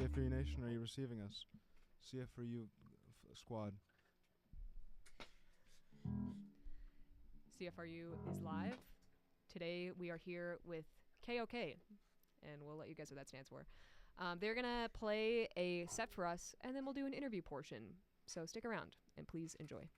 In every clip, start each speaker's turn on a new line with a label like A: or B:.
A: CFRU Nation, are you receiving us? CFRU squad.
B: CFRU is live. Today we are here with KOK, and we'll let you guess what that stands for. They're going to play a set for us, and then we'll do an interview portion. So stick around, and please enjoy.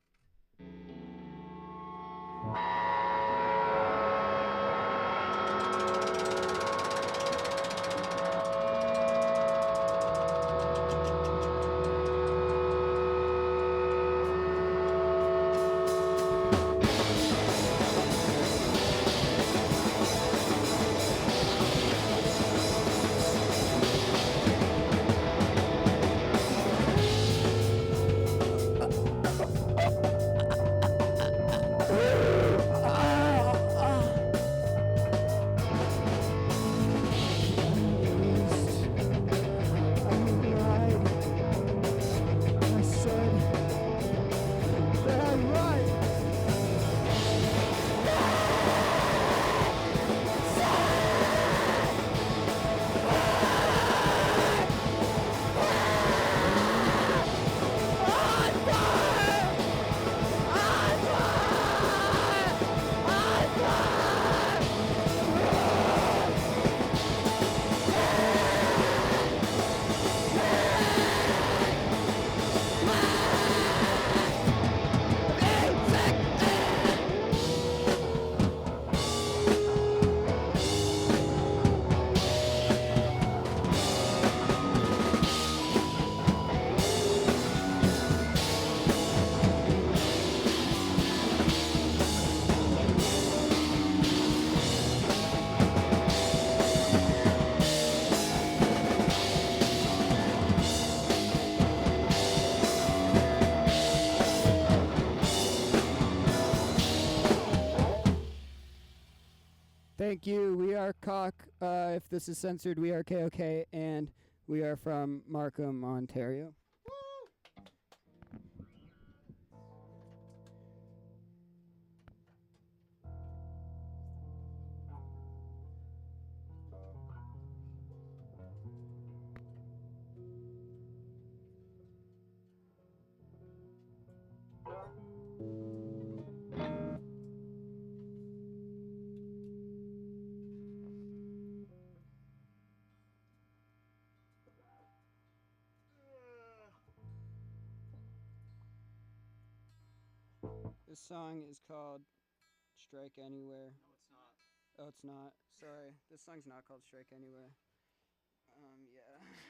C: Thank you. We are KOK. If this is censored, we are KOK, and we are from Markham, Ontario. This song is called Strike Anywhere.
D: No, it's not.
C: Oh, it's not. Sorry. This song's not called Strike Anywhere. Yeah.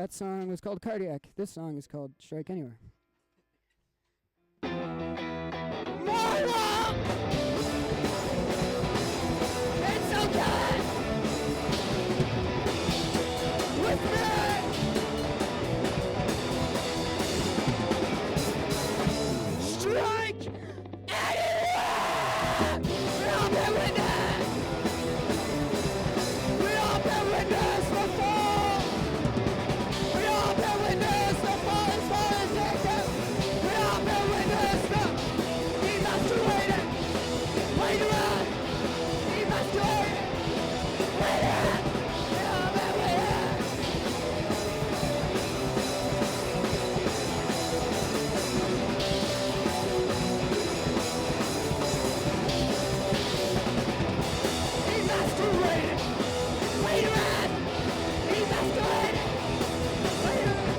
C: That song was called Cardiac. This song is called Strike Anywhere. Marla! It's okay! With me! Strike anywhere! We all been witness! We all been witness before! We all been witness the fall as far as taken! We all been witness the evacuated! Wait around! Evacuated! Wait around! We all been witness! Evacuated! Wait around! Evacuated! Wait around!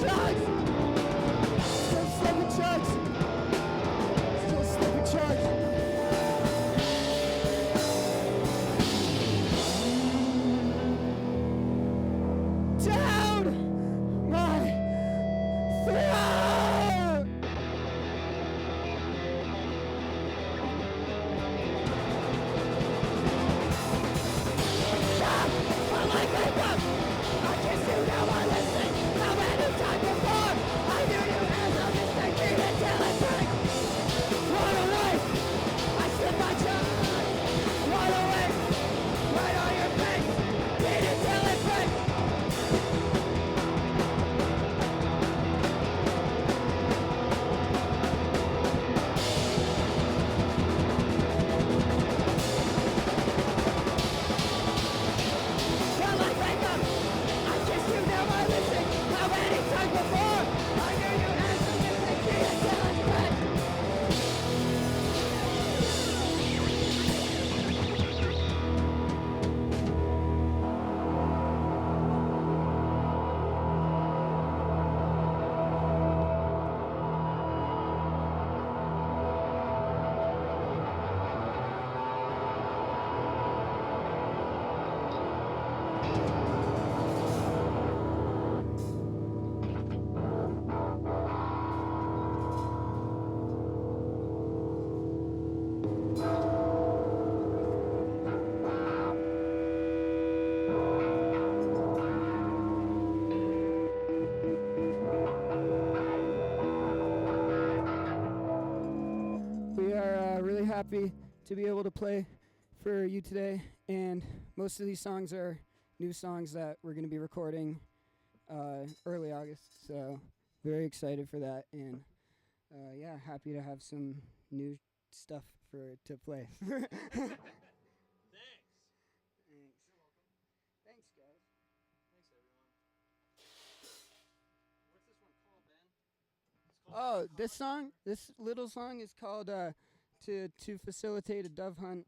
C: drugs. Still slipping drugs. Still slipping drugs. Down my throat. My life is up. I kiss you now, I listen. How many times before I knew you as a mistake, even till it breaks. What a life! I slip my tongue. What a waste! Right on your face. Beat it till it breaks. My life is up. I kiss you now, I listen. How many times before I knew you as a mistake, beat it till it breaks. We are really happy to be able to play for you today, and most of these songs are new songs that we're going to be recording early August, so very excited for that, and yeah, happy to have some new stuff to play. Thanks. Thanks, guys.
A: Thanks, everyone.
C: What's this one called, Ben? Oh, this little song is called to facilitate a dove hunt,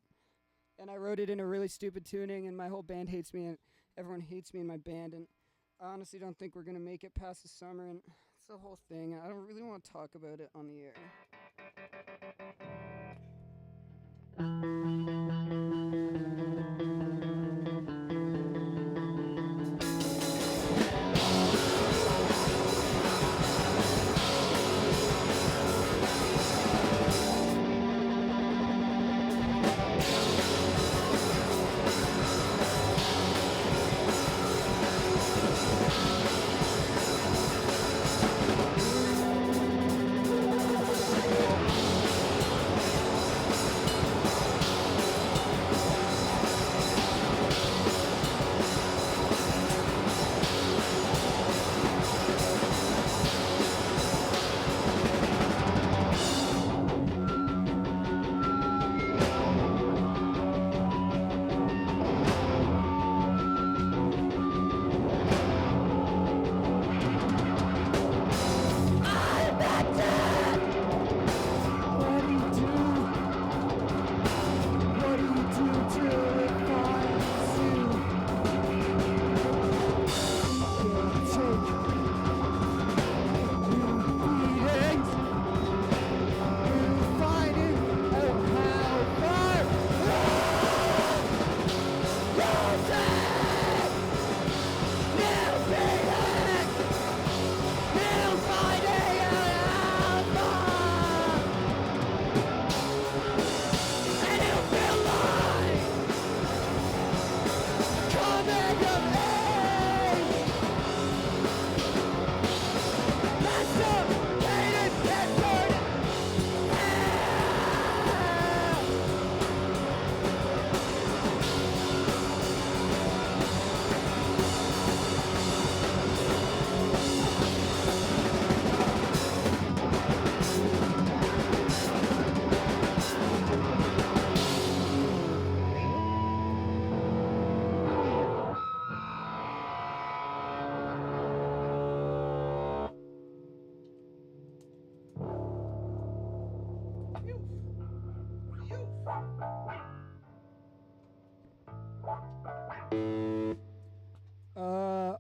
C: and I wrote it in a really stupid tuning, and my whole band hates me, and everyone hates me in my band, and I honestly don't think we're gonna make it past the summer, and it's the whole thing. I don't really want to talk about it on the air.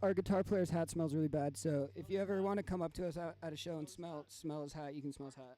C: Our
D: our guitar player's hat smells really bad. So if you ever want to come up to us at a show and smell his hat, you can smell his hat.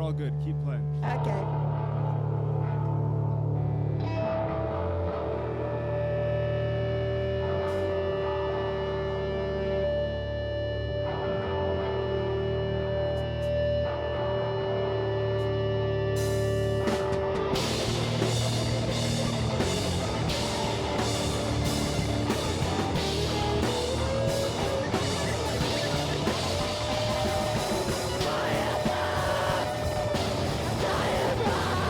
A: all good. Keep playing.
D: Okay.
C: Fire!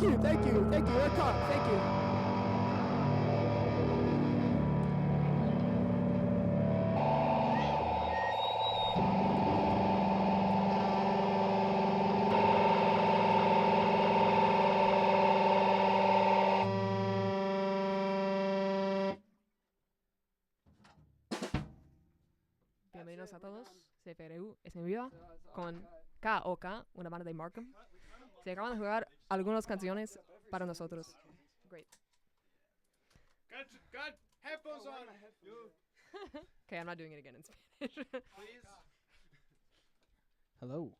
D: Thank you. We're KOK. Thank you.
B: Bienvenidos a todos. cfru es en vivo con KOK, una banda de Markham. Se acaban de jugar algunas canciones para nosotros. Great.
A: Got headphones on.
B: Okay, I'm not doing it again in Spanish.
A: Please.
E: Hello.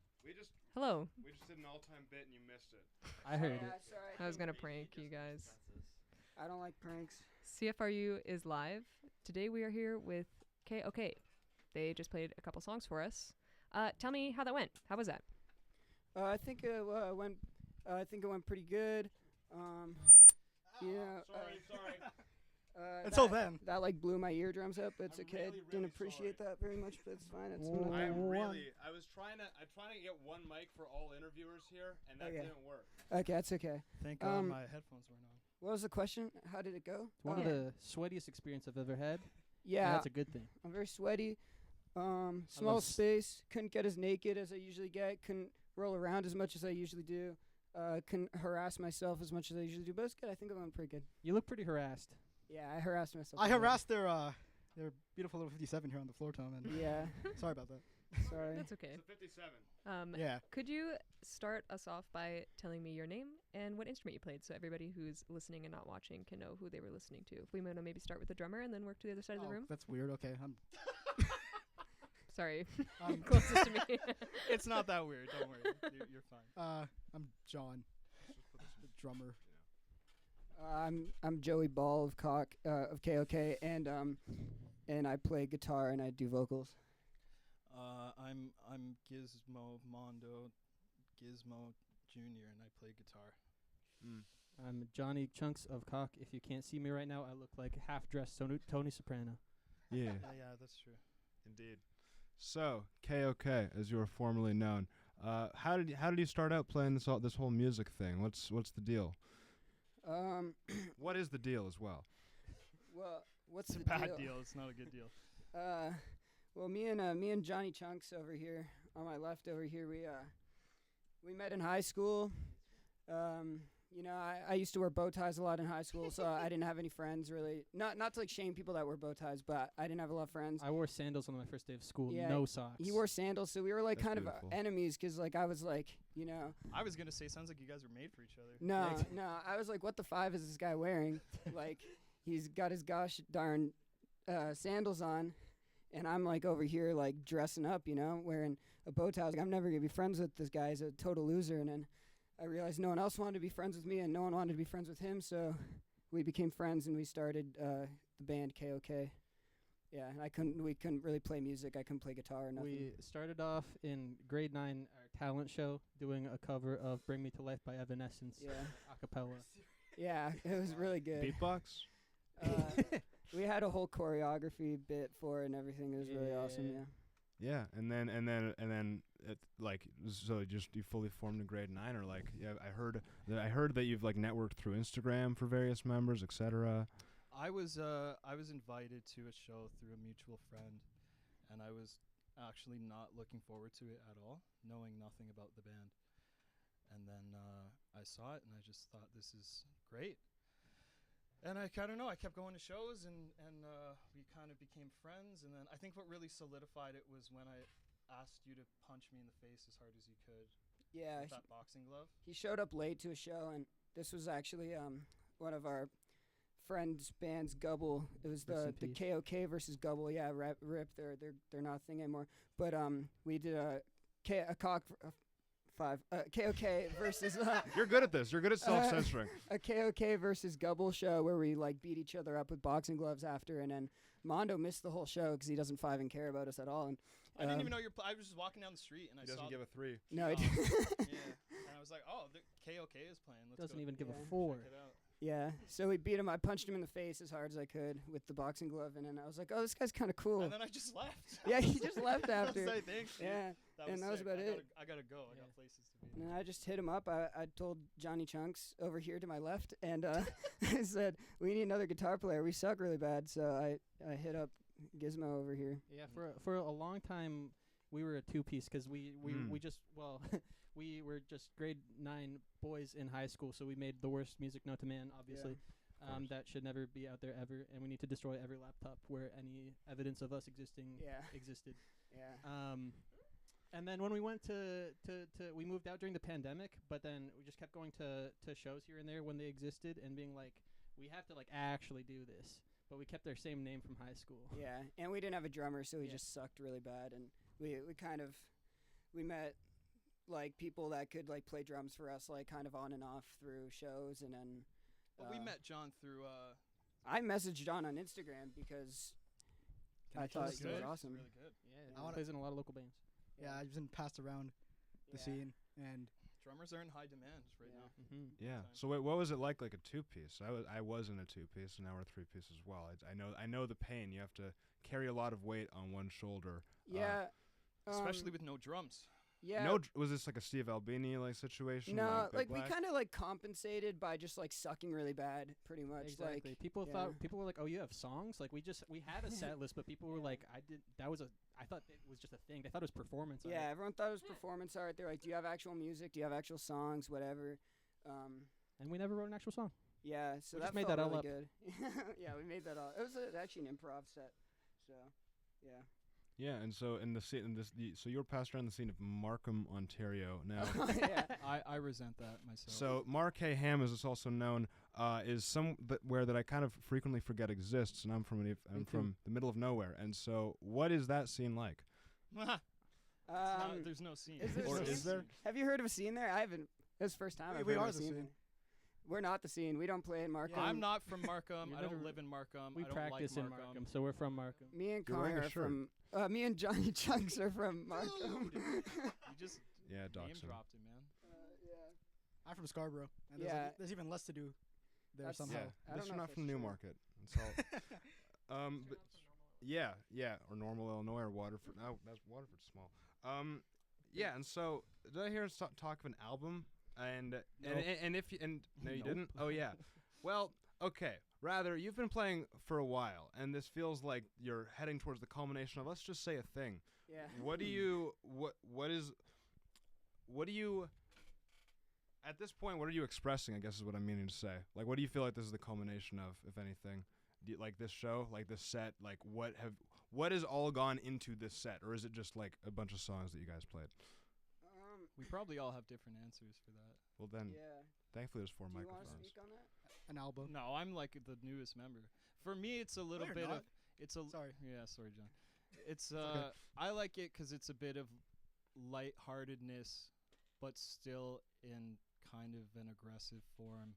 B: Hello.
A: We just did an all-time bit and you missed it.
E: I heard it.
B: I was gonna prank you guys.
D: I don't like pranks.
B: CFRU is live. Today we are here with KOK. They just played a couple songs for us. Tell me how that went. How was that?
D: I think it went. I think it went pretty good.
A: Sorry.
F: Until then.
D: That like blew my eardrums up. It's
A: I'm
D: okay.
A: really,
D: Didn't
A: really
D: appreciate
A: sorry.
D: that very much, but it's fine. It's
E: Whoa.
D: not-
A: I was trying to get one mic for all interviewers here, and that
D: Okay.
A: didn't work.
D: Okay, that's okay.
F: Thank God
D: Um,
F: my headphones weren't on.
D: What was the question? How did it go?
E: It's one of the sweatiest experience I've ever had. And
D: Yeah,
E: that's a good thing.
D: I'm very sweaty. Small
E: love
D: space. Couldn't get as naked as I usually get. Couldn't roll around as much as I usually do. Couldn't harass myself as much as I usually do. But it's good. I think I went pretty good.
E: You look pretty harassed.
D: Yeah, I harassed myself.
F: I
D: a bit.
F: harassed their beautiful little 57 here on the floor, Tom, and
D: Yeah,
F: sorry about that.
D: sorry.
B: That's okay.
A: It's a 57.
F: Yeah.
B: Could you start us off by telling me your name and what instrument you played so everybody who's listening and not watching can know who they were listening to? If we want to maybe start with the drummer and then work to the other side of the room.
F: That's weird. Okay,
B: Sorry.
F: I'm
B: Closest to me.
F: it's not that weird. Don't worry. You're fine. I'm John, the drummer.
D: I'm Joey Ball of KOK, and I play guitar and I do vocals.
F: I'm Gizmo Gizmo Jr. and I play guitar.
E: I'm Johnny Chunks of KOK. If you can't see me right now, I look like half-dressed Tony Soprano.
A: Yeah,
F: Yeah, that's true.
A: indeed. So KOK, as you were formerly known, how did you start out playing this whole music thing? What's the deal? What is the deal as well?
D: Well, what's
F: It's a
D: the
F: bad deal. It's not a good deal.
D: Well, me and Johnny Chunks over here on my left over here, we met in high school. I used to wear bow ties a lot in high school, so I didn't have any friends really. Not to like shame people that wear bow ties, but I didn't have a lot of friends.
E: I wore sandals on my first day of school.
D: Yeah,
E: No socks.
D: He wore sandals, so we were like
A: That's
D: kind
A: beautiful.
D: of enemies, 'cause like I was like,
F: I was gonna say, sounds like you guys were made for each other.
D: no, I was like, what the five is this guy wearing? Like, he's got his gosh darn sandals on, and I'm like over here like dressing up, wearing a bow tie. I was like, I'm never gonna be friends with this guy. He's a total loser. And then I realized no one else wanted to be friends with me, and no one wanted to be friends with him. So we became friends, and we started the band KOK. Yeah, and we couldn't really play music. I couldn't play guitar or nothing.
E: We started off in grade 9, our talent show, doing a cover of "Bring Me to Life" by Evanescence,
D: Yeah,
E: a cappella.
D: yeah, it was really good.
A: Beatbox?
D: We had a whole choreography bit for it and everything. It was really awesome.
E: Yeah.
D: Yeah.
A: Yeah, and then it like so just you fully formed in grade 9, or like I heard that you've like networked through Instagram for various members, etc.
F: I was invited to a show through a mutual friend, and I was actually not looking forward to it at all, knowing nothing about the band. And then I saw it, and I just thought, this is great. And I kind of know, I kept going to shows, and we kind of became friends. And then I think what really solidified it was when I asked you to punch me in the face as hard as you could
D: Yeah,
F: with that boxing glove.
D: he showed up late to a show, and this was actually one of our friends' bands, Gubble. It was
E: Rest
D: the
E: in peace.
D: KOK versus Gubble. Yeah, rip. They're not a thing anymore. But we did a KOK versus
A: You're good at this. You're good at self-censoring.
D: a KOK versus Gubble show where we like beat each other up with boxing gloves after, and then Mondo missed the whole show because he doesn't care about us at all. And
F: I didn't even know I was just walking down the street, and
A: He
F: I saw
A: doesn't give a 3.
D: no, he
F: yeah, and I was like, oh, the KOK is playing. Let's
E: Doesn't
F: go
E: even give
D: Yeah.
E: a 4.
F: check it out.
D: Yeah. So we beat him. I punched him in the face as hard as I could with the boxing glove, and then I was like, "Oh, this guy's kind of cool."
F: And then I just left.
D: Yeah, he just left after.
F: Say thanks. Dude.
D: Yeah. And that was
F: sick.
D: about it.
F: I gotta go. I got places to be.
D: And I just hit him up. I told Johnny Chunks over here to my left, and I said, "We need another guitar player. We suck really bad." So I hit up Gizmo over here.
E: Yeah, for a long time we were a two-piece because we just we were just grade 9 boys in high school, so we made the worst music known to man, obviously. That should never be out there ever, and we need to destroy every laptop where any evidence of us existing existed.
D: Yeah.
E: And then when we went to we moved out during the pandemic, but then we just kept going to shows here and there when they existed and being like, we have to like actually do this. But we kept our same name from high school.
D: Yeah, and we didn't have a drummer, so we just sucked really bad. And we met like people that could like play drums for us, like kind of on and off through shows, and then.
F: But we met John through.
D: I messaged John on Instagram because I thought he was awesome.
F: Really good.
E: Yeah, he plays in a lot of local bands.
G: Yeah, I've been passed around the scene, and
F: drummers are in high demand right now.
E: Mm-hmm.
A: Yeah. So wait, what was it like a 2-piece? I was in a 2-piece, and now we're a 3-piece as well. I know the pain. You have to carry a lot of weight on one shoulder.
D: Yeah.
F: Especially with no drums.
D: Yeah.
A: Was this like a Steve Albini like situation?
D: No,
A: Big
D: we
A: Black?
D: kind of like compensated by just like sucking really bad, pretty much.
E: Exactly.
D: Like
E: People were like, "Oh, you have songs?" Like we had a set list, but people were like, I thought it was just a thing. They thought it was performance art.
D: Yeah, everyone thought it was performance art. They're like, "Do you have actual music? Do you have actual songs? Whatever."
E: And we never wrote an actual song.
D: Yeah, so
E: We
D: that
E: just made
D: felt
E: that all
D: really
E: up.
D: good. Yeah, we made that all. It was actually an improv set. So, yeah.
A: Yeah, and so so you were passed around the scene of Markham, Ontario. Now,
D: Yeah.
F: I resent that myself.
A: so Marquay Ham, as it's also known, is somewhere that I kind of frequently forget exists, and I'm from the middle of nowhere. And so, what is that scene like?
F: There's no scene.
D: Is there
A: Or
D: a scene?
A: is there?
D: Have you heard of a scene there? I haven't. This is the first time I've
G: we
D: heard
G: are
D: of a
G: the
D: scene.
G: scene.
D: We're not the scene. We don't play in Markham.
F: I'm not from Markham.
E: You
F: I don't
E: never-
F: live in Markham.
E: We
F: I don't
E: practice
F: like
E: in Markham, so we're from Markham.
D: Me and
A: You're wearing
D: Connor
A: a
D: are
A: shirt.
D: from. Me and Johnny Chunks are from Markham.
F: You just
A: Yeah,
F: name
A: Dachshund.
F: dropped him, man.
G: I'm from Scarborough, and there's even less to do there
D: That's
G: somehow.
A: Yeah,
D: I don't
A: you're
D: know
A: not
D: if
A: from
D: that's true.
A: Newmarket. But yeah, or Normal, Illinois, or Waterford. No, that's Waterford's small. Yeah, and so did I hear talk of an album? And if you no, you
E: Nope.
A: didn't. Oh yeah. Well, okay. Rather, you've been playing for a while, and this feels like you're heading towards the culmination of, let's just say, a thing.
D: Yeah.
A: What do you at this point, what are you expressing, I guess is what I'm meaning to say. Like, what do you feel like this is the culmination of, if anything? Do you, like this show, like this set, like what has all gone into this set, or is it just like a bunch of songs that you guys played?
F: We probably all have different answers for that.
A: Well then,
D: Yeah.
A: thankfully there's 4
D: Do you want to
A: microphones.
D: speak on that?
G: An album.
F: No, I'm like the newest member. For me, it's a little
G: you're
F: bit
G: not.
F: of it's a
G: Sorry.
F: Yeah, sorry, John. It's
G: okay.
F: I like it 'cause it's a bit of lightheartedness, but still in kind of an aggressive form,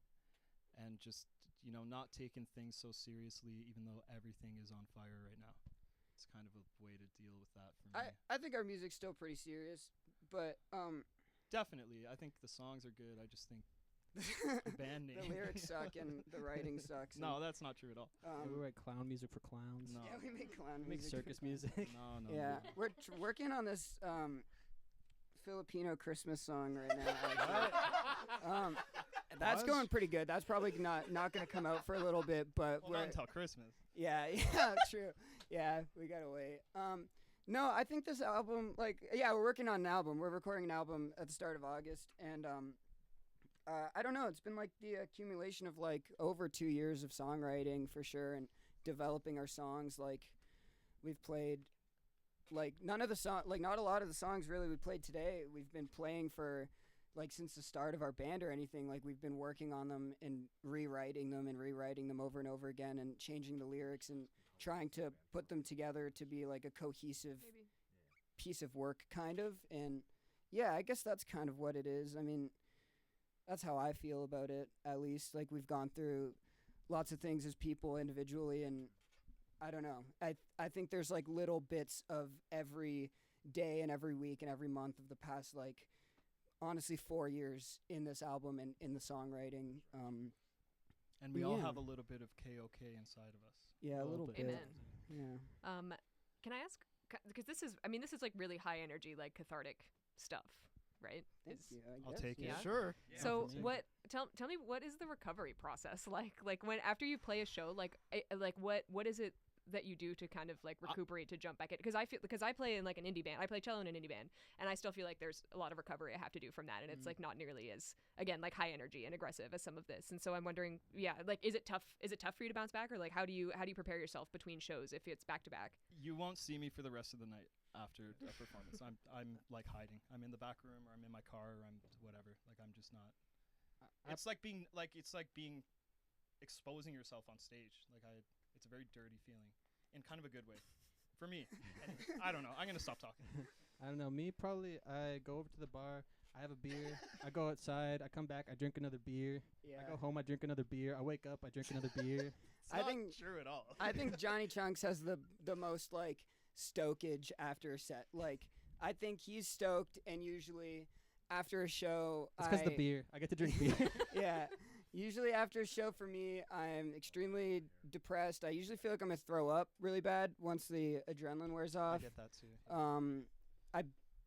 F: and just not taking things so seriously, even though everything is on fire right now. It's kind of a way to deal with that for me.
D: I think our music's still pretty serious, but
F: Definitely, I think the songs are good. I just think the band name.
D: the lyrics suck and the writing sucks.
F: No, that's not true at all.
E: We write clown music for clowns.
F: No.
D: Yeah, we make clown
E: We make
D: music.
E: circus music.
F: No.
D: Yeah, we're working on this Filipino Christmas song right now. Actually. That's
A: Buzz?
D: going pretty good. That's probably not going to come out for a little bit, but
F: Well, not until Christmas.
D: yeah, true. Yeah, we gotta wait. No, I think this album, we're working on an album. We're recording an album at the start of August, and I don't know. It's been like the accumulation of like over 2 years of songwriting for sure, and developing our songs. Like we've played, like not a lot of the songs really we played today. We've been playing for like since the start of our band or anything. Like we've been working on them and rewriting them over and over again, and changing the lyrics and trying to put them together to be like a cohesive piece of work, kind of. And yeah, I guess that's kind of what it is. I mean, that's how I feel about it, at least. Like we've gone through lots of things as people individually, and I don't know. I think there's like little bits of every day and every week and every month of the past, like honestly 4 years in this album and in the songwriting.
F: And we all
D: Yeah.
F: have a little bit of KOK inside of us.
D: Yeah, a little
E: bit.
D: bit.
B: Amen.
D: Yeah.
B: Can I ask? Because this is like really high energy, like cathartic stuff, right?
D: Thank
B: Is-
D: you. I
F: I'll
D: guess,
F: take it.
B: Yeah.
G: Sure.
B: So
E: for me.
B: what? Tell me, what is the recovery process like? Like when after you play a show, like what is it that you do to kind of like recuperate to jump back in? Because I play in like an indie band. I play cello in an indie band, and I still feel like there's a lot of recovery I have to do from that, and it's like not nearly as again like high energy and aggressive as some of this. And so I'm wondering, yeah, like is it tough? Is it tough for you to bounce back, or like how do you prepare yourself between shows if it's back to back?
F: You won't see me for the rest of the night after a performance. I'm like hiding. I'm in the back room, or I'm in my car, or I'm whatever. Like I'm just not. It's like being exposing yourself on stage. It's a very dirty feeling, in kind of a good way, for me. Anyway, I don't know. I'm gonna stop talking.
E: I don't know. Me, probably, I go over to the bar. I have a beer. I go outside. I come back. I drink another beer.
D: Yeah.
E: I go home. I drink another beer. I wake up. I drink another beer.
F: It's
D: I
F: not
D: think-
F: true at all.
D: I think Johnny Chunks has the most like stokage after a set. Like I think he's stoked, and usually after a show,
E: It's because the beer. I get to drink beer.
D: Yeah. Usually after a show for me, I'm extremely depressed. I usually feel like I'm gonna throw up really bad once the adrenaline wears
F: I
D: off.
F: get that too.
D: I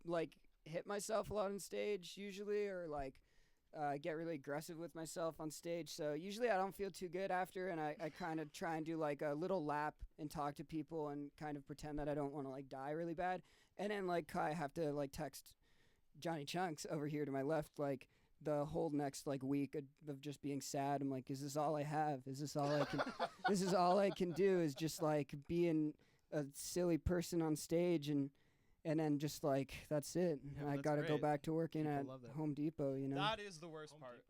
D: like hit myself a lot on stage usually, or like get really aggressive with myself on stage. So usually I don't feel too good after, and I kind of try and do like a little lap and talk to people and kind of pretend that I don't want to like die really bad. And then like I have to like text Johnny Chunks over here to my left like the whole next like week of just being sad. I'm like, is this all I have? Is this all I can? This is all I can do is just like being a silly person on stage and then just like that's it.
F: Yeah,
D: I
F: that's
D: got to go
F: great.
D: back to working
F: People
D: at
F: love that.
D: Home Depot. You know.
F: That is the worst part.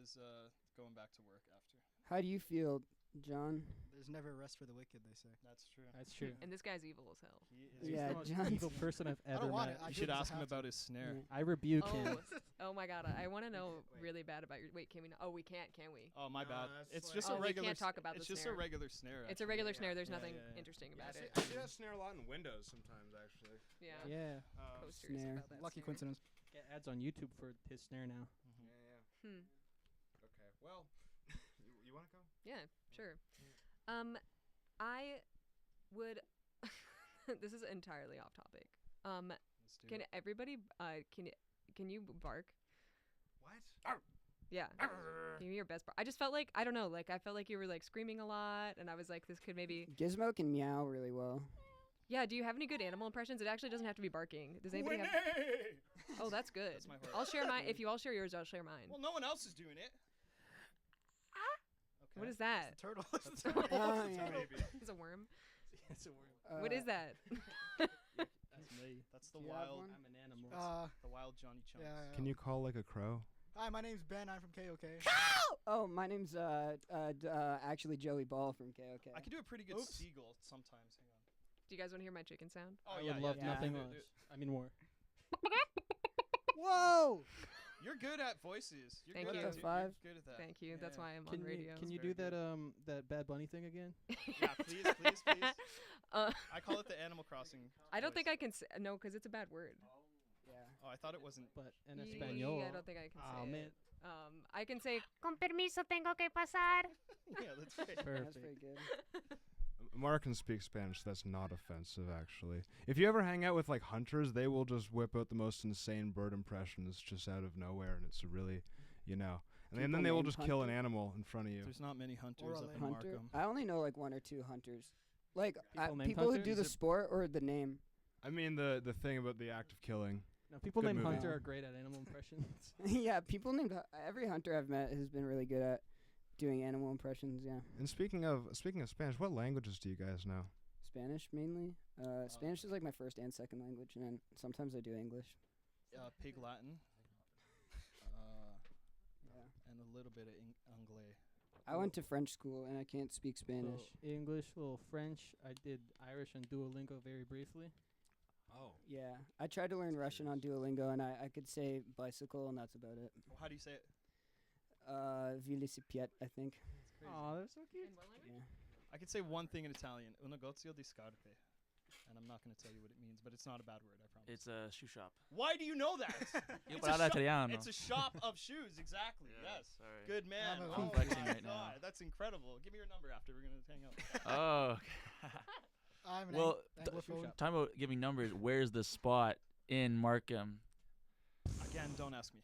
F: Is going back to work after.
D: How do you feel, John?
G: There's never rest for the wicked, they say.
F: That's true.
E: That's true.
B: And this guy's evil as hell.
F: He is.
E: He's
D: Yeah,
E: the most
D: John's-
E: evil person I've
G: I
E: ever
G: don't want
E: met.
G: it. I
F: You
G: do
F: should
G: because I
F: ask him
G: have to.
F: about his snare.
D: Yeah.
E: I rebuke him.
B: Oh my god, I want to know really bad about your. Wait, can we? Oh, we can't, can we?
F: Oh my
A: No,
F: bad.
A: that's
F: It's
A: like-
F: just
B: Oh,
F: a
B: we
F: regular.
B: can't talk about
F: It's
B: the
F: just
B: snare.
F: a regular snare.
B: It's a regular
A: Yeah.
B: snare. There's
F: Yeah,
B: nothing
F: yeah, yeah.
B: interesting
A: Yeah,
B: about
A: I
B: it.
A: see that snare a lot in Windows sometimes, actually.
B: Yeah.
E: Yeah.
B: Posters
D: Snare.
B: about that
G: Lucky
B: snare.
G: coincidence.
E: Get ads on YouTube for his snare now.
F: Mhm.
A: Yeah.
B: Hmm.
A: Okay. Well, you want to go?
B: Yeah, sure. I would. This is entirely off topic.
F: Let's do
B: Can
F: it.
B: everybody? Can you bark?
A: What?
B: Yeah. Can you give me your best bark? I just felt like I don't know. Like I felt like you were like screaming a lot, and I was like, this could maybe.
D: Gizmo can meow really well.
B: Yeah. Do you have any good animal impressions? It actually doesn't have to be barking. Does anybody have? Oh, that's good.
F: That's my horse.
B: I'll share mine. If you all share yours, I'll share mine.
F: Well, no one else is doing it. Okay.
B: What is that?
G: It's a turtle.
F: That's
D: Oh, yeah.
B: It's a worm.
E: It's a word.
B: What is that?
F: That's me. That's the
D: Do you have
F: wild.
D: one?
E: I'm an animal.
F: The wild Johnny Chunks.
G: Yeah.
A: Can you call like a crow?
G: Hi, my name's Ben. I'm from KOK.
D: Oh, my name's actually Joey Ball from KOK.
F: I can do a pretty good
G: Oops.
F: seagull sometimes. Hang on.
B: Do you guys want to hear my chicken sound?
F: Oh
E: I
F: yeah,
E: would love
D: yeah.
E: nothing
F: do
E: less.
F: it.
E: I mean more.
G: Whoa!
F: You're good at voices. You're
B: Thank
F: good
B: you.
F: At
D: What the
F: it.
D: five?
F: You're good at that.
B: Thank you. That's
F: Yeah.
B: why I'm
E: Can
B: on
E: you,
B: radio.
E: can you
F: Very
E: do that
F: good.
E: that Bad Bunny thing again?
F: Yeah, please.
B: Uh,
F: I call it the Animal Crossing.
B: I don't think
F: voice.
B: I can. No, because it's a bad word.
D: Yeah.
F: Oh, I thought it wasn't.
E: But in
B: Yee,
E: Espanol.
B: I don't think I can
E: Oh
B: say
E: man,
B: it. I can say
H: Con permiso, tengo que pasar.
F: Yeah, that's great.
D: That's
E: perfect.
D: pretty good.
A: Mark can speak Spanish. That's not offensive, actually. If you ever hang out with like hunters, they will just whip out the most insane bird impressions just out of nowhere, and it's really, and then
D: People
A: they will
D: named
A: just kill an
D: Hunter?
A: animal in front of you.
F: There's not many hunters
G: Or a
F: up in
G: lame.
D: Hunter.
F: Markham.
D: I only know like one or two hunters. Like
E: People named
D: people who
E: Hunter?
D: do
F: Is
D: the
F: it-
D: sport or the name.
A: I mean the thing about the act of killing.
E: No, people
A: Good
E: named
A: movie.
E: Hunter are great at animal impressions.
D: Yeah, people named every hunter I've met has been really good at doing animal impressions. Yeah,
A: And speaking of Spanish, what languages do you guys know?
D: Spanish mainly. Spanish is like my first and second language, and then sometimes I do English.
F: Pig Latin.
D: Yeah.
F: And a little bit of Anglais.
D: I went to French school and I can't speak Spanish.
E: Little English, little French. I did Irish and Duolingo very briefly.
A: Oh.
D: Yeah, I tried to learn Russian on Duolingo, and I could say bicycle, and that's about it.
F: How do you say it?
D: Velocipede, I think.
E: Oh, they're so cute.
B: In what language?
D: Yeah.
F: I could say one thing in Italian. Un negozio di scarpe. and I'm not going to tell you what it means, but it's not a bad word, I promise.
I: It's a shoe shop.
F: Why do you know that?
I: Io
F: It's a
I: parlo
F: shop-
I: italiano.
F: It's a shop of shoes, exactly. Yes.
I: Sorry.
F: Good man.
G: I'm
F: Oh
I: flexing
F: my
I: right now.
F: God, that's incredible. Give me your number after. We're gonna hang out.
I: Oh.
G: I'm an
I: Well,
G: Anglophone.
I: talking about giving numbers, where's the spot in Markham?
F: Again, don't ask me.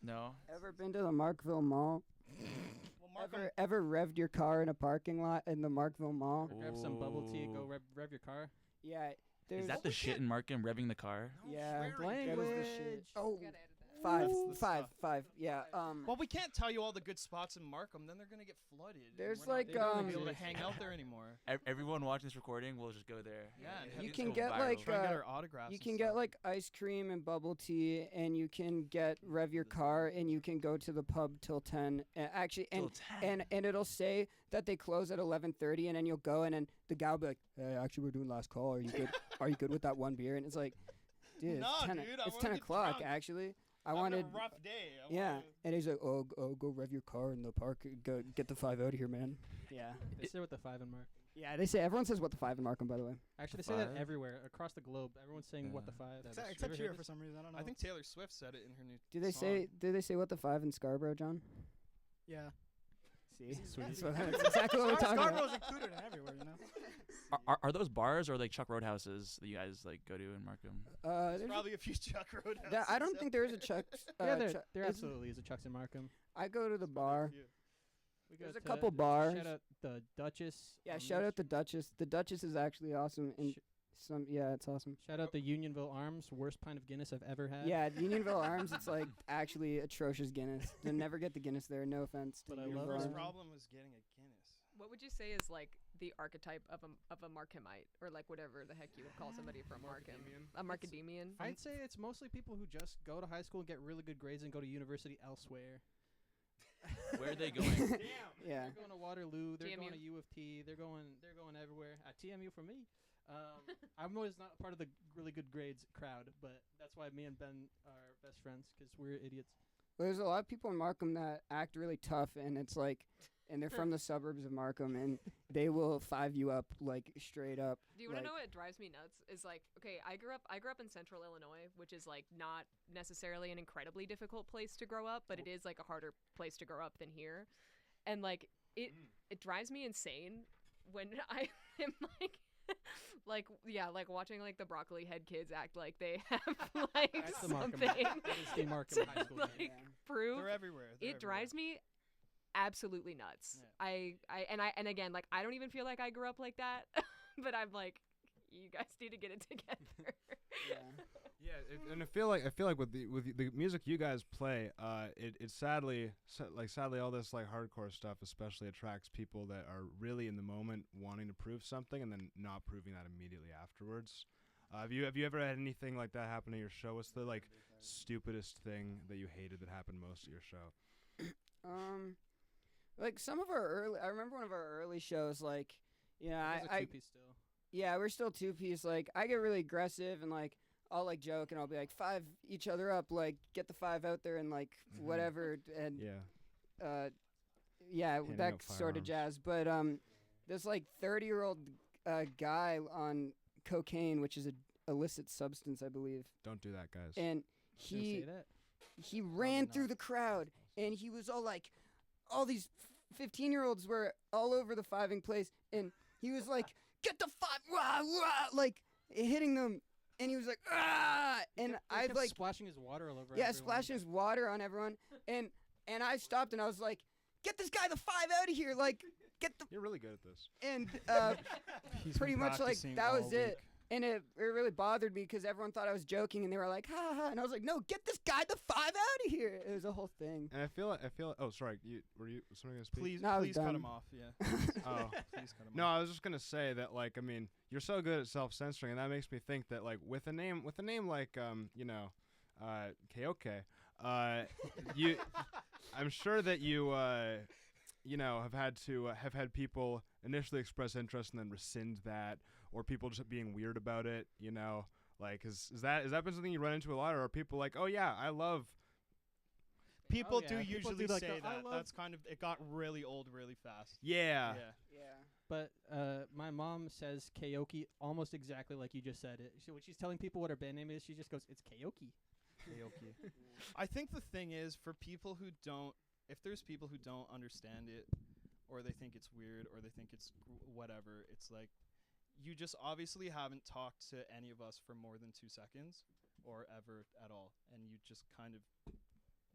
I: No?
D: Ever been to the Markville Mall?
F: Well, Markham,
D: Ever revved your car in a parking lot in the Markville Mall?
E: Grab some bubble tea and go
I: Ooh.
E: rev your car.
D: Yeah. There's
I: Is that the shit in Markham, revving the car?
D: yeah.
F: swearing.
D: That is the shit. Oh,
B: Gotta edit that.
D: five,
F: That's the
D: five,
F: stuff.
D: five. Yeah.
F: well, we can't tell you all the good spots in Markham. Then they're gonna get flooded. and
D: There's
F: we're not
D: like,
F: gonna be able to
D: um,
F: hang out there anymore.
I: Everyone watching this recording will just go there.
F: Yeah, and
I: It'll
D: You
I: just
D: can
I: go
D: get,
I: viral.
D: like,
F: Try and get
D: uh,
F: our autographs.
D: you
F: and
D: can
F: stuff.
D: get like ice cream and bubble tea, and you can get rev your car, and you can go to the pub till 10. Actually, and
I: Till 10.
D: and it'll say that they close at 11:30, and then you'll go, and then the guy will be like, "Hey, actually, we're doing last call. Are you good? Are you good with that one beer?" And it's like, dude,
F: Nah,
D: it's 10,
F: dude, I
D: it's
F: wanna
D: 10
F: get
D: o'clock.
F: drunk.
D: Actually, I
F: Having
D: wanted.
F: a rough day. I
D: Yeah,
F: wanna-
D: and he's like, "Oh, go rev your car in the park. Go get the 5 out of here, man." Yeah,
E: They say with the 5 in Mark.
D: yeah. They say everyone says what the 5 in Markham, by the way.
E: Actually, they
I: The
E: say that
I: 5?
E: everywhere across the globe. Everyone's saying what the 5.
G: Except here for some reason. I don't know.
F: I think Taylor Swift said it in her new.
D: Do they
F: song.
D: say what the 5 in Scarborough, John?
G: Yeah.
D: See,
E: Sweet.
D: so that's exactly what we're talking about.
G: Scarborough's included in everywhere, you know.
I: Are those bars or like Chuck Roadhouses that you guys like go to in Markham?
F: There's
D: There's
F: probably a few Chuck Roadhouses.
D: I don't think there is a Chuck.
E: Yeah, there
D: Chuck-
E: there
D: is-
E: absolutely is a Chuck's in Markham.
D: I go to the bar.
E: We go
D: There's a
E: to-
D: couple
E: Shout
D: bars.
E: out the Duchess.
D: Yeah,
E: on
D: shout
E: Main
D: out the
E: Street.
D: Duchess. The Duchess is actually awesome. And it's awesome.
E: Shout out the Unionville Arms. Worst pint of Guinness I've ever had.
D: Yeah, Unionville Arms. It's like actually atrocious Guinness. You'll never get the Guinness there. No offense to
E: But I love
D: Unionville
F: First
D: Arms.
F: problem was getting a Guinness.
B: What would you say is like the archetype of a Markhamite, or like whatever the heck you would call somebody from Markham? A Markademian.
E: I'd say it's mostly people who just go to high school and get really good grades and go to university elsewhere.
I: Where are they going?
D: Yeah.
E: They're going to Waterloo. They're
B: TMU.
E: going to U of T. They're going everywhere. At TMU for me. I'm always not part of the really good grades crowd, but that's why me and Ben are best friends because we're idiots.
D: Well, there's a lot of people in Markham that act really tough, and it's like, and they're from the suburbs of Markham, and they will 5 you up like straight up.
B: Do you want to
D: like-
B: know what drives me nuts? Is like, okay, I grew up in Central Illinois, which is like not necessarily an incredibly difficult place to grow up, but it is like a harder place to grow up than here. And like it drives me insane when I am like like watching like the broccoli head kids act like they have like
E: That's the Markham.
B: something
E: That is the Markham
B: to
E: high school.
B: like
E: game.
B: prove.
F: They're everywhere.
B: It drives me absolutely nuts.
F: Yeah.
B: And again, like I don't even feel like I grew up like that, but I'm like, you guys need to get it together.
A: Yeah, and I feel like with the music you guys play, it sadly all this like hardcore stuff especially attracts people that are really in the moment wanting to prove something and then not proving that immediately afterwards. Have you ever had anything like that happen at your show? What's the like stupidest thing that you hated that happened most at your show?
D: Like some of our early, I remember one of our early shows, like, you know,
E: It was a
D: I
E: two-piece still.
D: yeah, we're still 2-piece. Like, I get really aggressive and like, I'll like joke and I'll be like 5 each other up, like get the 5 out there and like whatever and
A: Yeah.
D: yeah,
A: Handing
D: that
A: out
D: sort of
A: firearms.
D: jazz. But this like 30-year-old guy on cocaine, which is a illicit substance, I believe,
A: Don't do that, guys.
D: and
E: Shouldn't say that.
D: he ran
F: not.
D: through the crowd and he was all like, all these 15-year-olds were all over the 5ing place and he was like, get the 5, rah, rah, like hitting them, and he was like, ah, and
E: He
D: I
E: kept
D: like,
E: splashing his water all over.
D: yeah,
E: everyone.
D: splashing his water on everyone, and I stopped and I was like, get this guy the 5 out of here, like get the,
A: You're really good at this.
D: and
F: He's
D: pretty
F: been
D: much like
F: practicing
D: that was
F: all
D: it.
F: week.
D: And it really bothered me because everyone thought I was joking, and they were like, "Ha ha!" And I was like, "No, get this guy the 5 out of here!" It was a whole thing.
A: And I feel like oh, sorry, were you somebody gonna speak?
F: Please,
D: No, I was
F: please cut
D: done.
F: him off. Yeah.
A: Oh.
F: Please cut him
A: No,
F: off.
A: I was just gonna say that, like, I mean, you're so good at self-censoring, and that makes me think that, like, with a name like, KOK, you, I'm sure that you, have had people initially express interest and then rescind that, or people just being weird about it, like, has that been something you run into a lot, or are people like, oh yeah, I love
F: People
E: yeah,
F: do
E: people
F: usually
E: do like
F: say
E: the, "I
F: that.
E: love-"
F: That's kind of it got really old really fast.
A: Yeah.
D: Yeah.
E: But my mom says karaoke almost exactly like you just said it. When she's telling people what her band name is, she just goes, "It's karaoke."
F: Karaoke. I think the thing is for people who don't, if there's people who don't understand it, or they think it's weird, or they think it's whatever, it's like you just obviously haven't talked to any of us for more than 2 seconds, or ever at all, and you just kind of,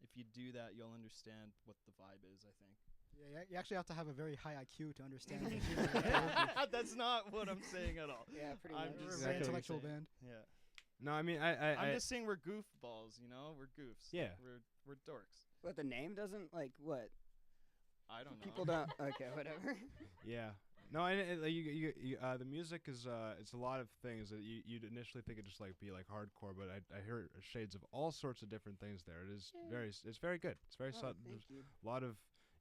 F: if you do that, you'll understand what the vibe is. I think.
G: Yeah, you actually have to have a very high IQ to understand.
F: That's not what I'm saying at all.
D: Yeah, pretty
F: I'm
D: much.
G: We're a
F: just
G: very
F: saying-
G: intellectual band.
F: Yeah.
A: No, I mean
F: I'm just saying we're goofballs, you know? We're goofs.
A: Yeah.
F: We're dorks.
D: But the name doesn't like what?
F: I don't know.
D: People don't. Okay, whatever.
A: Yeah. No, and the music is it's a lot of things that you'd initially think it'd just like be like hardcore, but I hear shades of all sorts of different things there. It is it's very good. It's very
D: Oh,
A: subtle.
D: thank you.
A: A lot of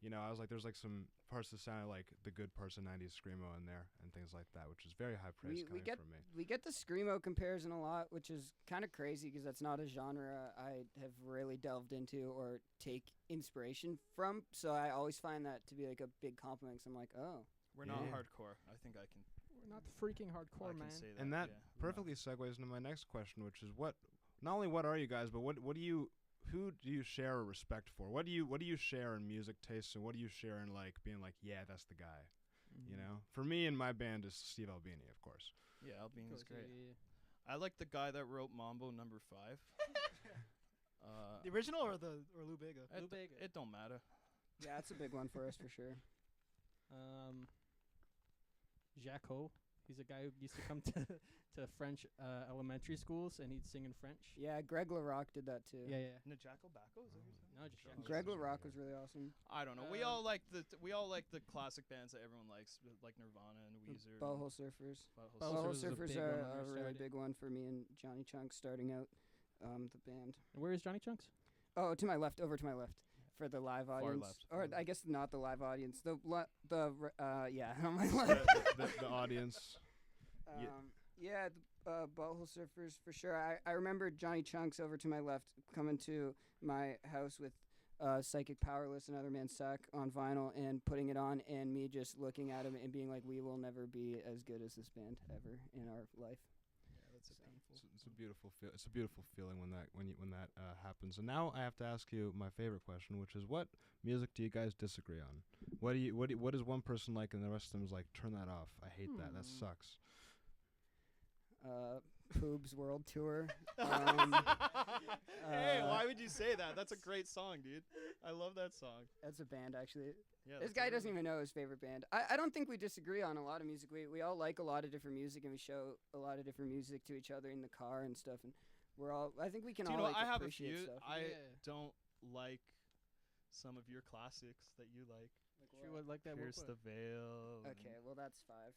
A: I was like there's like some parts that sound like the good parts of 90s screamo in there and things like that, which is very high praise
D: We
A: coming
D: get
A: from me.
D: we get the screamo comparison a lot, which is kind of crazy because that's not a genre I have really delved into or take inspiration from. So I always find that to be like a big compliment. 'Cause I'm like, oh,
F: We're not
A: Yeah.
F: hardcore. I think I can.
E: We're not freaking hardcore,
F: I can
E: man.
F: say that.
A: And that
F: yeah, we're not.
A: perfectly segues into my next question, which is not only what are you guys, but who do you share a respect for? What do you share in music tastes, and what do you share in like being like, yeah, that's the guy? You know, for me and my band is Steve Albini, of course.
F: Yeah, Albini's
E: Goes,
F: great.
E: yeah.
F: I like the guy that wrote Mambo Number 5.
G: The original or Lou Bega?
E: Lou Bega.
F: It don't matter.
D: yeah, that's a big one for us for sure.
E: Jaco. He's a guy who used to come to French elementary schools, and he'd sing in French.
D: Yeah, Greg LaRock did that too.
E: Yeah, yeah.
F: Najako Bako? Is that what you're saying?
E: No, just Jaco.
D: Greg LaRock was really awesome.
F: I don't know. We all like the classic bands that everyone likes, like Nirvana and Weezer.
D: Butthole Surfers.
F: Butthole
E: Butthole
F: Surfers.
E: Surfers was a
D: Butthole Surfers
E: big
D: are
E: one when
D: a
E: we
D: really
E: started.
D: big one for me and Johnny Chunks starting out the band.
E: And where is Johnny Chunks?
D: Oh, to my left, over to my left. For the live
F: Far
D: audience,
F: left.
D: or I guess not the live audience. Yeah, on my
A: the,
D: left.
A: the audience. Yeah.
D: Yeah, the Butthole Surfers for sure. I remember Johnny Chunks over to my left coming to my house with Psychic Powerless, Another Man's Sack on vinyl, and putting it on, and me just looking at him and being like, we will never be as good as this band ever in our life.
F: Yeah, that's a painful.
A: It's a beautiful it's a beautiful feeling when that happens. And now I have to ask you my favorite question, which is what music do you guys disagree on? What is one person like and the rest of them is like, turn that off. I hate that. That sucks.
D: Poobs World Tour.
F: Hey, why would you say that? That's a great song, dude. I love that song.
D: That's a band, actually.
F: Yeah,
D: This
F: that's
D: guy
F: a
D: doesn't
F: really-
D: even know his favorite band. I don't think we disagree on a lot of music. We all like a lot of different music, and we show a lot of different music to each other in the car and stuff. And I think we can
F: Do you
D: all
F: know,
D: like
F: I have a
D: appreciate
F: few.
D: stuff.
F: I
E: Yeah.
F: don't like some of your classics that you like.
E: She would like that.
F: Pierce the Veil. and-
D: Okay, well that's 5.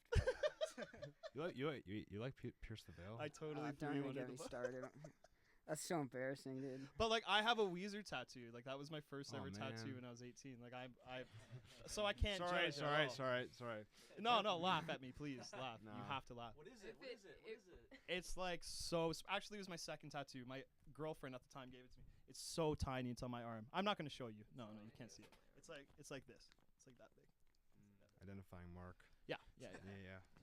A: You like Pierce the Veil?
F: I totally
D: Don't
F: threw you
D: even
F: under
D: get
F: the
D: me
F: bus.
D: started. That's so embarrassing, dude.
F: But like, I have a Weezer tattoo. Like, that was my first
A: Oh,
F: ever tattoo
A: man.
F: when I was 18. Like, so I can't.
A: Sorry.
F: judge at all.
A: Sorry.
F: No, laugh at me, please. Laugh.
A: No.
F: You have to laugh.
I: What is
B: it? What is it?
F: It's like so. Actually, it was my second tattoo. My girlfriend at the time gave it to me. It's so tiny. It's on my arm. I'm not gonna show you. No, you can't see it. It's like this. It's like that big.
A: Identifying mark.
F: Yeah.
A: Yeah.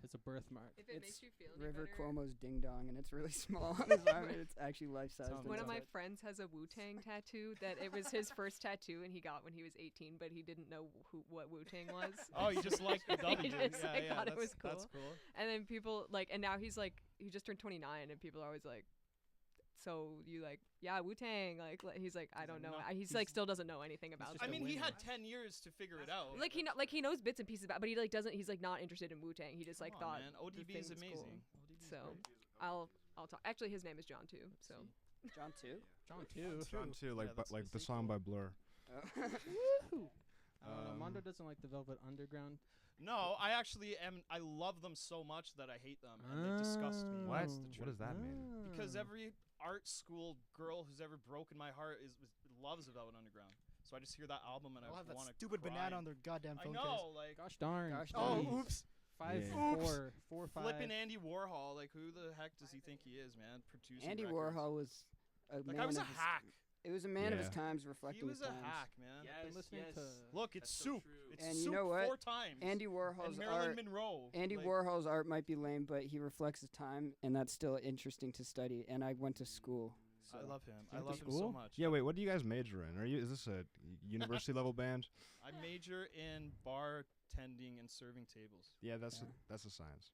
E: It's a birthmark.
B: If it
D: It's
B: makes you feel any
D: River
B: better,
D: Cuomo's Ding Dong, and it's really small on his arm, and it's actually life-size.
F: Tell me
B: one of
F: about
B: my
F: it.
B: friends has a Wu-Tang tattoo that it was his first tattoo and he got when he was 18, but he didn't know what Wu-Tang was.
F: Oh, you just like the W.
B: He just,
F: yeah,
B: like,
F: yeah.
B: thought it
F: That's,
B: was cool.
F: That's cool.
B: And then people like, and now he just turned 29, and people are always like, so you like, yeah, Wu-Tang, he's like, I don't know. He's like, still doesn't know anything about
E: just
F: I
B: it.
E: a
F: mean, he
E: winner.
F: had 10 years to figure it out.
B: Like he knows bits and pieces about, but he like doesn't. He's like not interested in Wu-Tang. He just like
F: Come on,
B: thought
F: man.
B: the
F: ODB
B: thing
F: is
B: was
F: amazing.
B: cool.
F: ODB is
B: So
F: great.
B: I'll talk. Actually, his name is John too. So
D: John too.
E: John too.
A: John too, like
F: Yeah, that's
A: like
F: the
A: the song by Blur.
E: I don't know. Mondo doesn't like the Velvet Underground.
F: No, I actually am. I love them so much that I hate them, and they disgust me.
A: What?
F: That's the
A: What does that mean?
F: Because every art school girl who's ever broken my heart loves Velvet Underground. So I just hear that album and
G: They'll
F: I
G: have that
F: want to
G: stupid banana on their goddamn
F: I
G: phone
F: know, like
E: Gosh darn.
D: Gosh
G: case.
D: darn.
G: Oh, oops.
E: 5,
A: Yeah.
E: 4, 5.
F: flipping Andy Warhol. Like, who the heck does he think he is, man? Producing
D: Andy
F: records.
D: Warhol was a
F: Like,
D: man
F: I was a
D: of his-
F: hack.
D: It was a man of his
A: Yeah.
D: times,
F: He
D: reflecting
F: was
D: his
F: a
D: times.
F: hack, man.
E: I've been listening to.
F: Look, it's
I: That's so
F: soup.
I: true.
F: It's
D: And
F: soup
D: you know what?
F: 4 times.
D: Andy
F: and
D: Warhol's
F: Marilyn
D: art.
F: Monroe.
D: Andy
F: like,
D: Warhol's art might be lame, but he reflects his time, and that's still interesting to study. And I went to school. So.
F: I love him. I
E: went to
F: love him so
E: school?
F: much.
A: Yeah, wait. What do you guys major in? Is this a university level band?
F: I major in bartending and serving tables.
A: Yeah, that's
D: Yeah.
A: that's a science.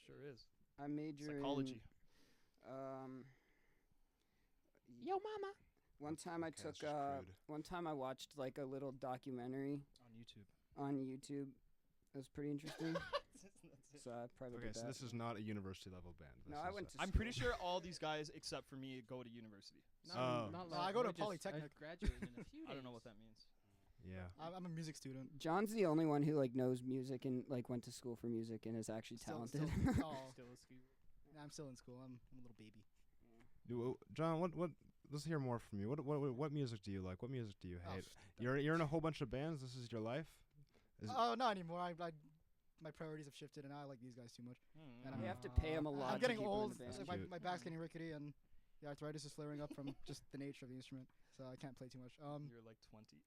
F: Sure is.
D: I major
F: Psychology.
D: in Yo Mama. One time I
A: Okay, that's
D: took
A: just crude.
D: one time I watched like a little documentary
F: On YouTube.
D: on YouTube. It was pretty interesting. So I probably
A: Okay,
D: did
A: so
D: that.
A: this is not a university level band.
D: No,
A: This
D: I
A: is
D: went
A: a-
D: to
F: I'm pretty sure all these guys except for me go to university.
A: Oh.
E: Not
G: No, I go to
E: I
G: Polytechnic.
E: graduated in a few days.
F: I don't know what that means.
A: Yeah.
G: I'm a music student.
D: John's the only one who like knows music and like went to school for music and is actually talented.
G: Oh,
E: Still a school.
G: I'm still in school. I'm a little baby.
A: John, what? Let's hear more from you. What music do you like? What music do you
G: Oh,
A: hate? You're in a whole bunch of bands. This is your life.
G: Oh, not anymore. My priorities have shifted, and I like these guys too much. And
D: We
G: I'm,
D: have to pay him a lot.
G: I'm
D: to
G: getting
D: keep him in
G: old.
D: the band.
G: It's like
A: Cute.
G: my back's getting rickety, and the arthritis is flaring up from just the nature of the instrument. So I can't play too much.
F: You're like 20.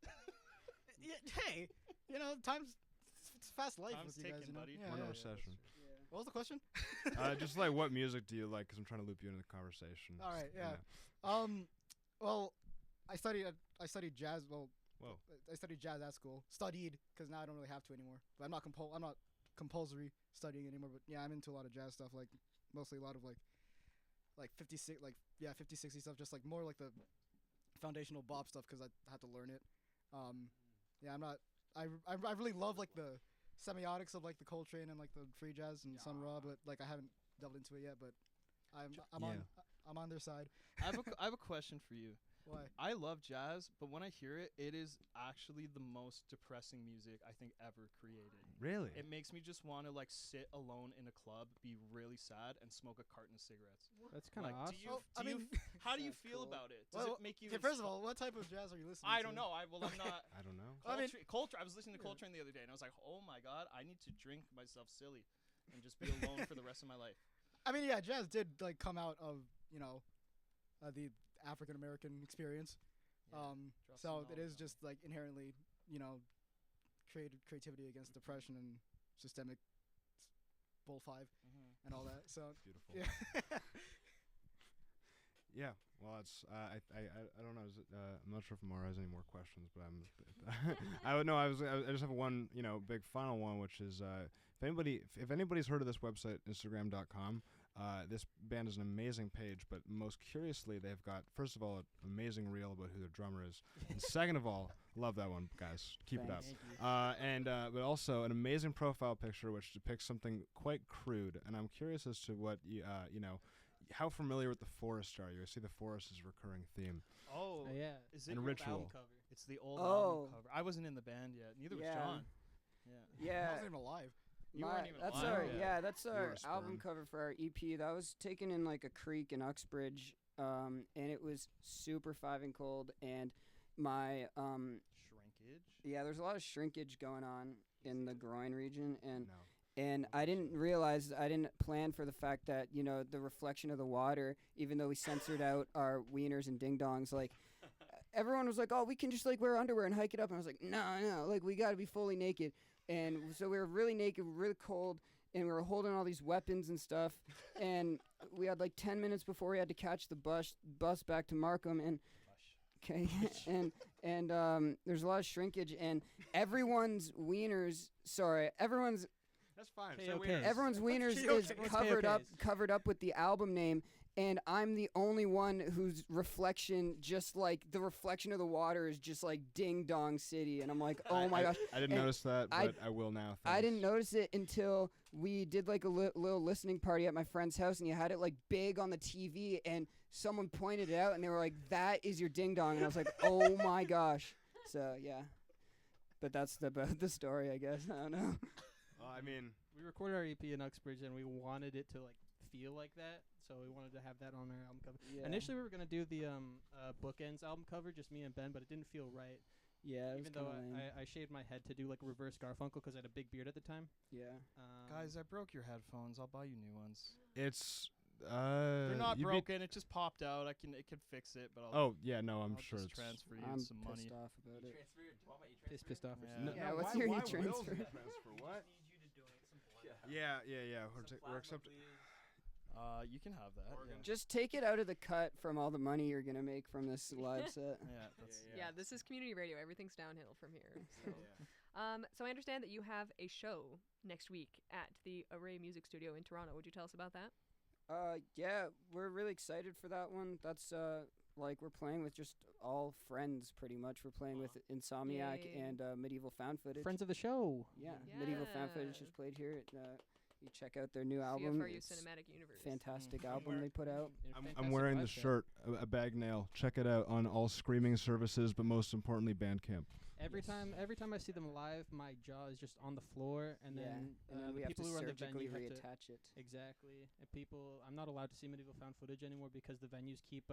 G: Hey, it's fast life
F: Time's
G: with you guys.
F: ticking,
G: You know?
F: buddy.
G: Yeah,
A: We're in a
G: yeah.
A: recession.
G: What was the question?
A: Just like what music do you like? Because I'm trying to loop you into the conversation.
G: All right,
A: Just,
G: yeah. Well, I studied jazz. Well,
A: Whoa.
G: I studied jazz at school. Studied because now I don't really have to anymore. But I'm not compulsory studying anymore. But yeah, I'm into a lot of jazz stuff. Like mostly a lot of like 50, 60 stuff. Just like more like the foundational bop stuff because I had to learn it. Yeah, I'm not. I really love like the semiotics of like the Coltrane and like the free jazz and Sun Ra, but like I haven't delved into it yet. But I'm on their side.
F: I have a question for you.
G: Why?
F: I love jazz, but when I hear it, it is actually the most depressing music I think ever created.
A: Really?
F: It makes me just want to like sit alone in a club, be really sad, and smoke a carton of cigarettes.
E: That's kind of
F: Like,
E: awesome.
F: how do you
D: Sounds
F: feel
D: cool.
F: about it? Does
G: Well,
F: it make you?
G: Okay, first of all, what type of jazz are you listening to?
F: I don't know. I'm not.
A: I don't know.
G: I mean-
F: Coltrane. I was listening to
G: Yeah.
F: Coltrane the other day, and I was like, oh my god, I need to drink myself silly, and just be alone for the rest of my life.
G: I mean, yeah, jazz did like come out of the African American experience. So it is just like inherently, creativity against depression and systemic bull 5 and all that. So
A: Beautiful.
G: yeah.
A: Yeah. Well, it's I don't know. I'm not sure if Mara has any more questions, but I'm. I would know. I just have one big final one, which is if anybody's heard of this website Instagram.com. This band is an amazing page, but most curiously, they've got, first of all, an amazing reel about who their drummer is. And second of all, love that one, guys. Keep it up.
D: Thanks.
A: But also an amazing profile picture which depicts something quite crude. And I'm curious as to what, how familiar with The Forest are you? I see The Forest is a recurring theme.
F: Oh,
E: yeah.
F: is it
A: And
F: your
A: Ritual.
F: album cover? It's the old
D: Oh.
F: album cover. I wasn't in the band yet. Neither was
D: Yeah.
F: John. Yeah.
G: I
D: Yeah.
G: wasn't even alive.
F: You weren't even
D: that's
F: alive
D: our
F: yet.
D: yeah, that's
A: You were
D: our
A: a
D: album
A: sperm.
D: cover for our EP. That was taken in like a creek in Uxbridge, and it was super 5 and cold. And my
F: Shrinkage.
D: yeah, there's a lot of shrinkage going on in the groin region, and
A: No.
D: and I didn't realize, I didn't plan for the fact that the reflection of the water, even though we censored out our wieners and ding dongs, like everyone was like, oh, we can just like wear underwear and hike it up, and I was like, no, like we got to be fully naked. And so we were really naked, really cold, and we were holding all these weapons and stuff. And we had like 10 minutes before we had to catch the bus back to Markham. And okay, and there's a lot of shrinkage, and everyone's wieners. Sorry, everyone's
A: That's fine.
E: KOK.
A: So weird.
D: everyone's wieners
G: KOK.
D: is
G: What's
D: covered up with the album name. And I'm the only one whose reflection, just like the reflection of the water, is just like Ding Dong City. And I'm like, oh my gosh.
A: I didn't
D: And
A: notice that,
D: I-
A: but I will now.
D: I
A: thanks.
D: didn't notice it until we did like a little listening party at my friend's house, and you had it like big on the TV, and someone pointed it out, and they were like, that is your Ding Dong. And I was like, oh my gosh. So, yeah. But that's about the story, I guess. I don't know.
A: I mean,
E: We recorded our EP in Uxbridge, and we wanted it to like feel like that, so we wanted to have that on our album cover.
D: Yeah.
E: Initially, we were gonna do the Bookends album cover, just me and Ben, but it didn't feel right.
D: Yeah, it was
E: Even though
D: kinda lame.
E: I shaved my head to do like a reverse Garfunkel because I had a big beard at the time.
D: Yeah.
F: Guys, I broke your headphones. I'll buy you new ones.
A: it's
F: They're not
A: you'd be-
F: broken. It just popped out. It can fix it, but I'll
A: Oh yeah, no, I'm
F: I'll
A: sure
F: just
A: it's.
F: transfer you
D: I'm
F: some money.
D: pissed off about it.
E: Pissed off. Or
F: Yeah.
E: something.
D: Yeah,
A: No,
D: what's
A: why-
D: your
A: why
D: e-transfer?
A: will we transfer? What? Yeah. We're accepting.
F: You can have that. Yeah,
D: Just take it out of the cut from all the money you're gonna make from this live set.
F: yeah that's
B: Yeah, this is community radio. Everything's downhill from here. So, so I understand that you have a show next week at the Array Music Studio in Toronto. Would you tell us about that?
D: Yeah, we're really excited for that one. That's like we're playing with just all friends pretty much. We're playing with Insomniac
B: Yay.
D: and Medieval Found Footage.
E: Friends of the show.
D: Yeah, Medieval Found Footage has played here. You check out their new album.
B: CFRU
D: It's
B: Cinematic Universe.
D: fantastic album they put out.
A: I'm wearing the shirt, a bag nail. Check it out on all streaming services, but most importantly, Bandcamp.
E: Every time I see them live, my jaw is just on the floor, and
D: Yeah,
E: then,
D: and then
E: the
D: we have to
E: people who run the
D: surgically
E: venue have to
D: reattach it.
E: exactly. And people, I'm not allowed to see Medieval Found Footage anymore because the venues keep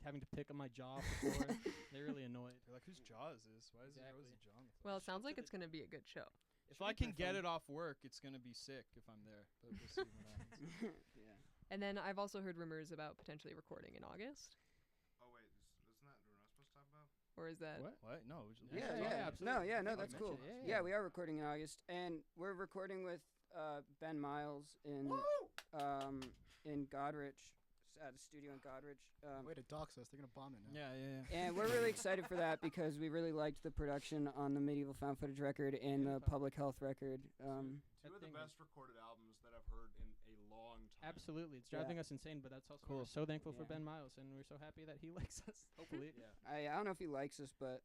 E: having to pick on my jaw off the floor. They're really annoyed.
F: They're like, whose jaw is this? Why is there always a
E: Exactly.
F: jaw on the floor?
B: Well, it sounds like it's going to be a good show.
F: If I can get it off work, it's gonna be sick if I'm there. But we'll see what happens.
D: Yeah.
B: And then I've also heard rumors about potentially recording in August.
A: Oh wait, isn't that we're not supposed to talk about?
B: Or is that?
E: What?
F: What? No. we should-
E: Yeah,
D: Yeah,
E: yeah,
D: yeah.
E: absolutely.
D: No,
E: I
D: that's cool.
E: mentioned it.
D: Yeah, we are recording in August, and we're recording with Ben Miles in Godrich, at a studio in Godrich.
G: Way to dox us. They're gonna bomb it now.
F: Yeah.
D: And we're really excited for that because we really liked the production on the Medieval Found Footage record and the Public Health record.
A: Two of the best recorded albums that I've heard in a long time.
E: Absolutely, it's
D: Yeah.
E: driving us insane. But that's also
F: Cool.
E: we're so thankful for
D: Yeah.
E: Ben Miles, and we're so happy that he likes us. Hopefully,
D: I don't know if he likes us, but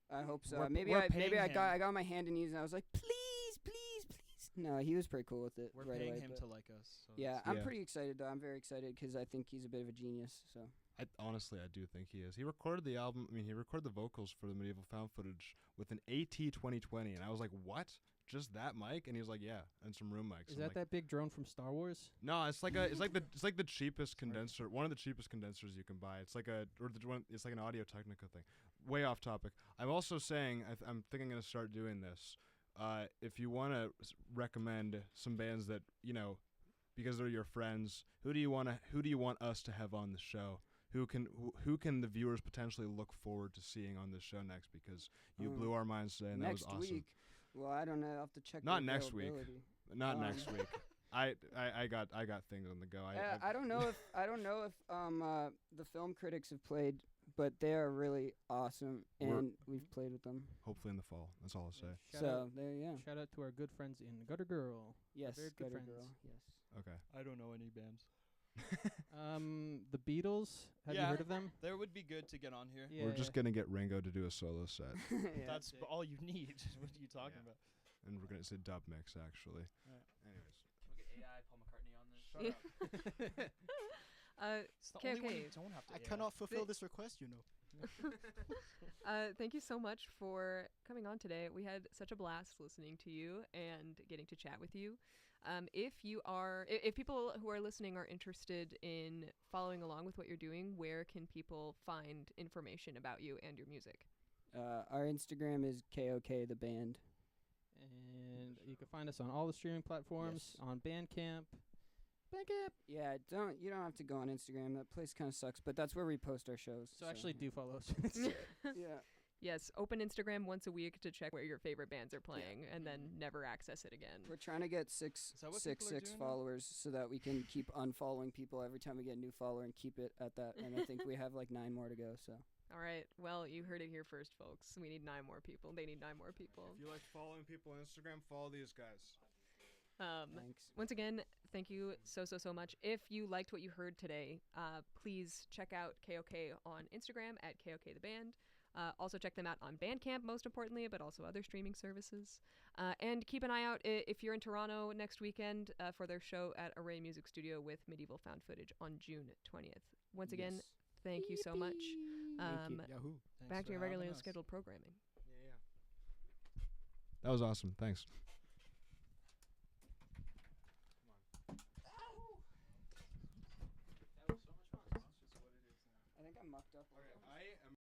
D: I hope so.
F: We're-
D: maybe
F: we're
D: I
F: paying
D: got on my hand and knees and I was like, please, please, please. No, he was pretty cool with it.
F: We're
D: right
F: paying
D: away,
F: him
D: but-
F: to like us. So
D: Yeah,
F: that's-
D: I'm
A: Yeah.
D: pretty excited though. I'm very excited because I think he's a bit of a genius. So
A: Honestly, I do think he is. He recorded the album. I mean, he recorded the vocals for the Medieval Found Footage with an AT 2020, and I was like, "What? Just that mic?" And he was like, "Yeah, and some room mics."
E: is
A: I'm
E: that
A: like,
E: that big drone from Star Wars?
A: No, it's like the cheapest condenser, one of the cheapest condensers you can buy. It's like it's like an Audio Technica thing. Way off topic. I'm also saying I'm thinking I'm gonna start doing this. If you want to recommend some bands that because they're your friends, who do you want us to have on the show? Who can the viewers potentially look forward to seeing on this show next? Because you blew our minds today, and that was
D: next
A: awesome.
D: week, well, I don't know. I'll have to check.
A: Not
D: the
A: next week.
D: availability.
A: Not next week. I got things on the go.
D: I don't know if the film critics have played, but they are really awesome, and we've played with them.
A: Hopefully in the fall. That's all I'll say.
E: Shout out to our good friends in Gutter Girl.
D: Yes,
E: very good
D: Gutter
E: friends.
D: Girl. Yes.
A: Okay.
F: I don't know any bands.
E: The Beatles. Have you
F: Yeah.
E: heard of them?
F: There would be good to get on here.
E: Yeah.
A: We're just gonna get Ringo to do a solo set,
D: Yeah.
F: That's all you need. What are you talking
A: Yeah.
F: about?
A: and we're gonna say dub mix actually.
F: Right.
A: Anyways.
I: We'll get AI Paul McCartney on this.
A: Shut up.
F: It's the only one
B: KOK.
F: you don't have to.
G: I
F: AI.
G: cannot fulfill this request, you know.
B: Thank you so much for coming on today. We had such a blast listening to you and getting to chat with you. If people who are listening are interested in following along with what you're doing, where can people find information about you and your music?
D: Our Instagram is KOK the band.
E: And you can find us on all the streaming platforms,
D: Yes.
E: on Bandcamp.
D: Yeah, you don't have to go on Instagram. That place kind of sucks, but that's where we post our shows.
E: So actually, do follow us.
D: Yeah.
B: Yes, open Instagram once a week to check where your favorite bands are playing, and then never access it again.
D: We're trying to get
F: Is that what people are
D: six
F: doing now?
D: followers so that we can keep unfollowing people every time we get a new follower and keep it at that. And I think we have like 9 more to go. So
B: All right. Well, you heard it here first, folks. We need 9 more people. They need 9 more people.
A: If you like following people on Instagram, follow these guys.
D: thanks.
B: Once again, thank you so much. If you liked what you heard today, please check out KOK on Instagram at KOK the band. Also check them out on Bandcamp, most importantly, but also other streaming services. And keep an eye out if you're in Toronto next weekend for their show at Array Music Studio with Medieval Found Footage on June 20th. Once again,
D: Yes.
B: thank you so much.
D: Thank you.
G: Yahoo.
F: Thanks
B: Back to
F: for
B: your
F: having
B: regularly
F: us.
B: scheduled programming.
A: That was awesome. Thanks.
D: I think I mucked up.